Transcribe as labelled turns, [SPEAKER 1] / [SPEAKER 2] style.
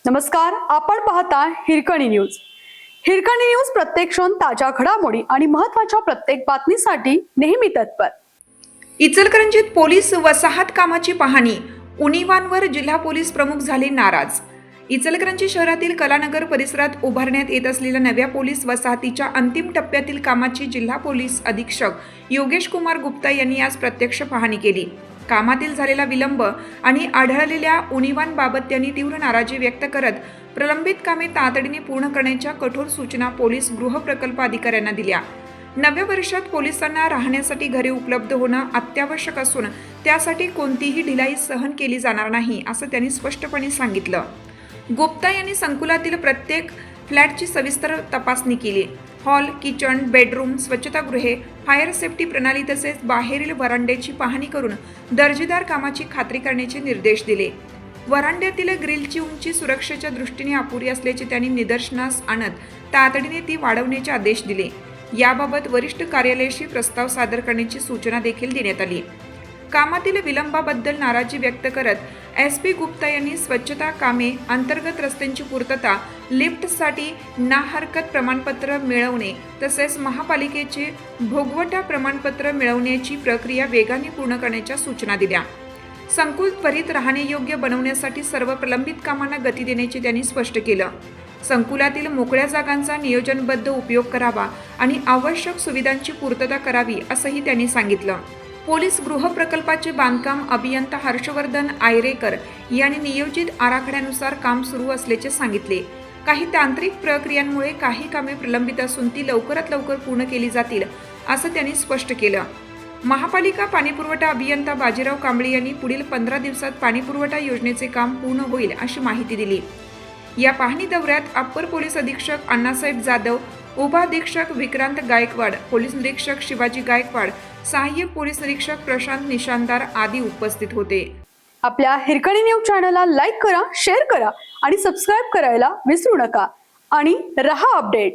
[SPEAKER 1] नमस्कार, आपण पाहता हिरकणी न्यूज. हिरकणी न्यूज प्रत्येक क्षण ताज्या घडामोडी आणि महत्त्वाच्या प्रत्येक बातमीसाठी नेहमी तत्पर.
[SPEAKER 2] इचलकरंजीत पोलीस वसाहत कामाची पाहणी. उणिवांवर जिल्हा पोलीस प्रमुख झाले नाराज. इचलकरंजी शहरातील कलानगर परिसरात उभारण्यात येत असलेल्या नव्या पोलीस वसाहतीच्या अंतिम टप्प्यातील कामाची जिल्हा पोलीस अधीक्षक योगेश कुमार गुप्ता यांनी आज प्रत्यक्ष पाहणी केली. कामातील झालेला विलंब आणि आढळलेल्या उणिवांबाबत त्यांनी तीव्र नाराजी व्यक्त करत प्रलंबित कामे तातडीने पूर्ण करण्याच्या कठोर सूचना पोलीस गृह प्रकल्प अधिकाऱ्यांना दिल्या. नव्या वर्षात पोलिसांना राहण्यासाठी घरे उपलब्ध होणं अत्यावश्यक असून त्यासाठी कोणतीही ढिलाई सहन केली जाणार नाही असं त्यांनी स्पष्टपणे सांगितलं. गुप्ता यांनी संकुलातील प्रत्येक फ्लॅटची सविस्तर तपासणी केली. हॉल, किचन, बेडरूम, स्वच्छतागृहे, फायर सेफ्टी प्रणाली तसेच बाहेरील वरांड्याची पाहणी करून दर्जेदार कामाची खात्री करण्याचे निर्देश दिले. वरांड्यातील ग्रिलची उंची सुरक्षेच्या दृष्टीने अपुरी असल्याचे त्यांनी निदर्शनास आणत तातडीने ती वाढवण्याचे आदेश दिले. याबाबत वरिष्ठ कार्यालयाशी प्रस्ताव सादर करण्याची सूचना देखील देण्यात आली. कामातील विलंबाबद्दल नाराजी व्यक्त करत SP गुप्ता यांनी स्वच्छता कामे, अंतर्गत रस्त्यांची पूर्तता, लिफ्टसाठी ना हरकत प्रमाणपत्र मिळवणे तसेच महापालिकेचे भोगवटा प्रमाणपत्र मिळवण्याची प्रक्रिया वेगाने पूर्ण करण्याच्या सूचना दिल्या. संकुल त्वरित राहण्यायोग्य बनवण्यासाठी सर्व प्रलंबित कामांना गती देण्याचे त्यांनी स्पष्ट केलं. संकुलातील मोकळ्या जागांचा नियोजनबद्ध उपयोग करावा आणि आवश्यक सुविधांची पूर्तता करावी असंही त्यांनी सांगितलं. पोलीस गृह प्रकल्पाचे बांधकाम अभियंता हर्षवर्धन आयरेकर यांनी नियोजित आराखड्यानुसार काम सुरू असल्याचे सांगितले. काही तांत्रिक प्रक्रियांमुळे काही कामे प्रलंबित असून ती लवकरात लवकर पूर्ण केली जातील असं त्यांनी स्पष्ट केलं. महापालिका पाणीपुरवठा अभियंता बाजीराव कांबळे यांनी पुढील 15 दिवसात पाणीपुरवठा योजनेचे काम पूर्ण होईल अशी माहिती दिली. या पाहणी दौऱ्यात अप्पर पोलीस अधीक्षक अण्णासाहेब जाधव, उपाधीक्षक विक्रांत गायकवाड, पोलीस निरीक्षक शिवाजी गायकवाड, सहाय्यक पोलीस निरीक्षक प्रशांत निशांदार आदी उपस्थित होते.
[SPEAKER 1] आपल्या हिरकणी न्यूज चॅनलला लाईक करा, शेअर करा आणि सबस्क्राईब करायला विसरू नका आणि रहा अपडेट.